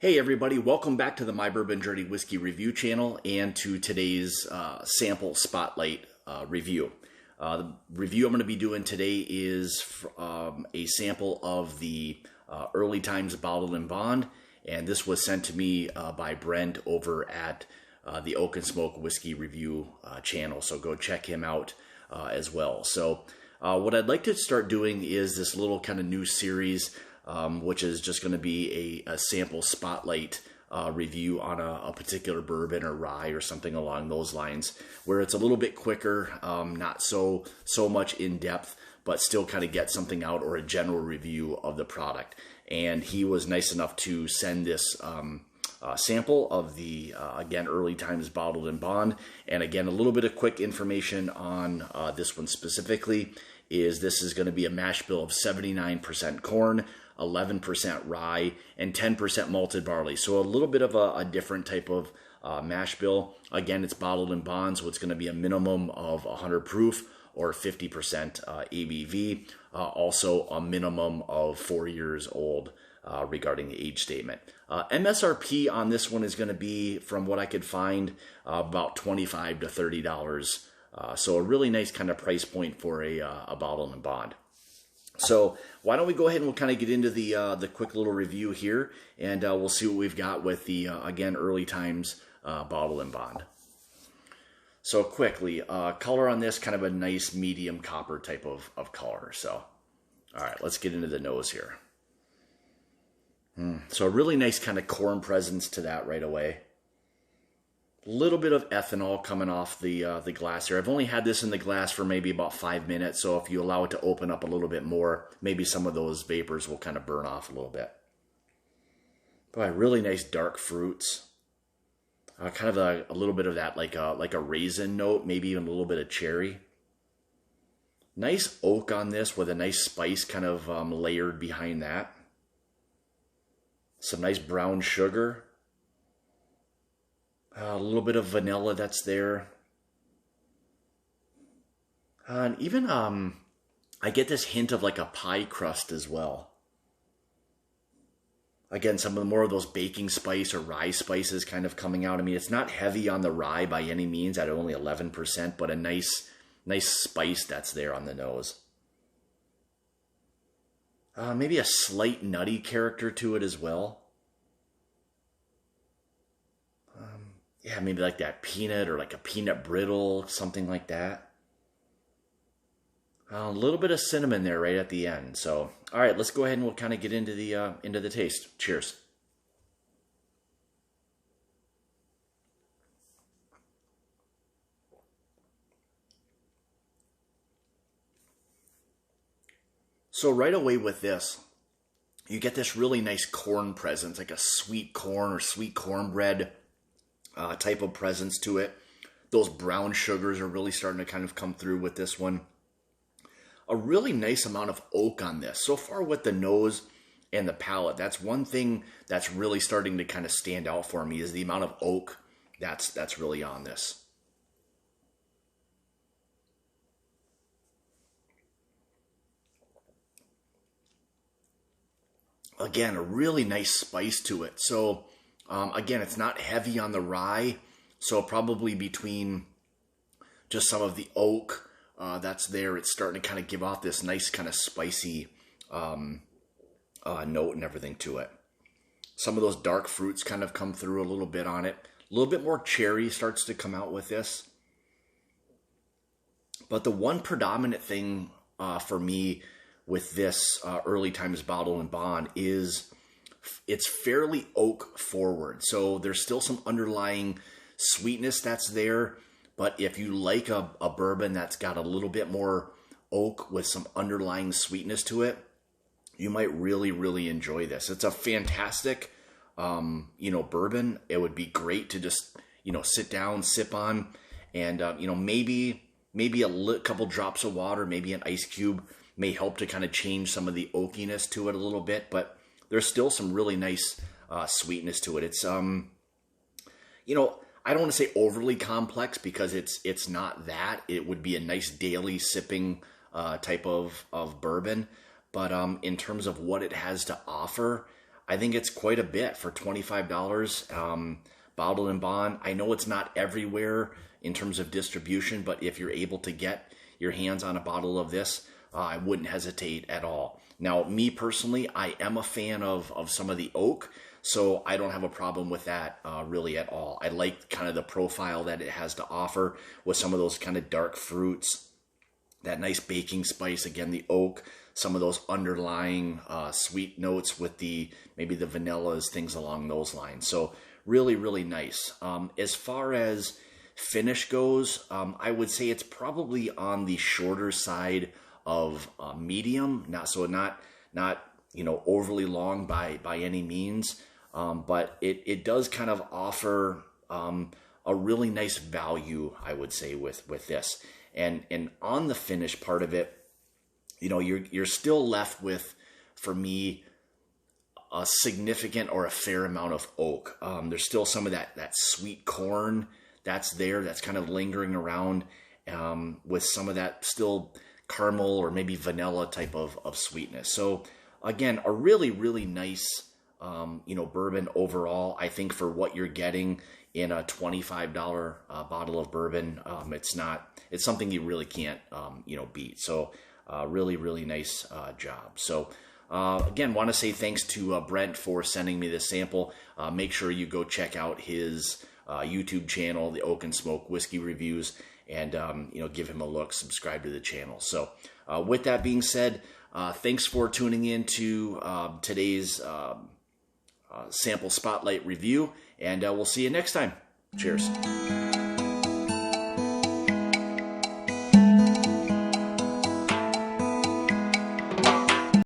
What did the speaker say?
Hey everybody, welcome back to the My Bourbon Journey Whiskey Review channel and to today's sample spotlight review. The review I'm going to be doing today is a sample of the Early Times Bottled and Bond, and this was sent to me by Brent over at the Oak and Smoke Whiskey Review channel, so go check him out as well. So what I'd like to start doing is this little kind of new series, which is just going to be a sample spotlight review on a particular bourbon or rye or something along those lines, where it's a little bit quicker, not so much in depth, but still kind of get something out or a general review of the product. And he was nice enough to send this sample of the, again, Early Times Bottled and Bond. And again, a little bit of quick information on this one specifically is this is going to be a mash bill of 79% corn, 11% rye, and 10% malted barley. So a little bit of a different type of mash bill. Again, it's bottled in bond, so it's going to be a minimum of 100 proof or 50% ABV. Also a minimum of 4 years old regarding the age statement. MSRP on this one is going to be, from what I could find, about $25 to $30. So a really nice kind of price point for a bottle and bond. So why don't we go ahead and we'll kind of get into the quick little review here, and we'll see what we've got with the, again, Early Times Bottle and Bond. So quickly, color on this, kind of a nice medium copper type of color. So, all right, let's get into the nose here. So a really nice kind of corn presence to that right away. A little bit of ethanol coming off the glass here. I've only had this in the glass for maybe about 5 minutes, so if you allow it to open up a little bit more, maybe some of those vapors will kind of burn off a little bit. Boy, really nice dark fruits. Kind of a little bit of that like a raisin note, maybe even a little bit of cherry. Nice oak on this with a nice spice kind of layered behind that. Some nice brown sugar. A little bit of vanilla that's there. And even, I get this hint of like a pie crust as well. Again, some of the more of those baking spice or rye spices kind of coming out. I mean, it's not heavy on the rye by any means at only 11%, but a nice spice that's there on the nose. Maybe a slight nutty character to it as well. Yeah, maybe like that peanut or like a peanut brittle, something like that. A little bit of cinnamon there right at the end. So, all right, let's go ahead and we'll kind of get into the taste. Cheers. So right away with this, you get this really nice corn presence, like a sweet corn or sweet cornbread type of presence to it. Those brown sugars are really starting to kind of come through with this one. A really nice amount of oak on this. So far with the nose and the palate, that's one thing that's really starting to kind of stand out for me is the amount of oak that's really on this. Again, a really nice spice to it. So again, it's not heavy on the rye, so probably between just some of the oak that's there, it's starting to kind of give off this nice kind of spicy note and everything to it. Some of those dark fruits kind of come through a little bit on it. A little bit more cherry starts to come out with this. But the one predominant thing for me with this Early Times Bottle and Bond is it's fairly oak forward. So there's still some underlying sweetness that's there. But if you like a bourbon that's got a little bit more oak with some underlying sweetness to it, you might really, really enjoy this. It's a fantastic, bourbon. It would be great to just, sit down, sip on, and, maybe a couple drops of water, maybe an ice cube may help to kind of change some of the oakiness to it a little bit. But there's still some really nice sweetness to it. It's, I don't want to say overly complex because it's not that. It would be a nice daily sipping type of bourbon. But in terms of what it has to offer, I think it's quite a bit for $25, bottled in bond. I know it's not everywhere in terms of distribution, but if you're able to get your hands on a bottle of this, I wouldn't hesitate at all. Now, me personally, I am a fan of some of the oak, so I don't have a problem with that really at all. I like kind of the profile that it has to offer with some of those kind of dark fruits, that nice baking spice, again, the oak, some of those underlying sweet notes with maybe the vanillas, things along those lines. So really, really nice. As far as finish goes, I would say it's probably on the shorter side of medium, not overly long by any means, but it does kind of offer a really nice value, I would say, with this. And on the finish part of it, you're still left with, for me, a significant or a fair amount of oak. There's still some of that sweet corn that's there, that's kind of lingering around, with some of that still caramel or maybe vanilla type of sweetness. So again, a really, really nice, bourbon overall. I think for what you're getting in a $25 bottle of bourbon, it's something you really can't, beat. So really, really nice job. So again, want to say thanks to Brent for sending me this sample. Make sure you go check out his YouTube channel, the Oak and Smoke Whiskey Reviews, and give him a look, subscribe to the channel. So with that being said, thanks for tuning in to today's sample spotlight review, and we'll see you next time. Cheers.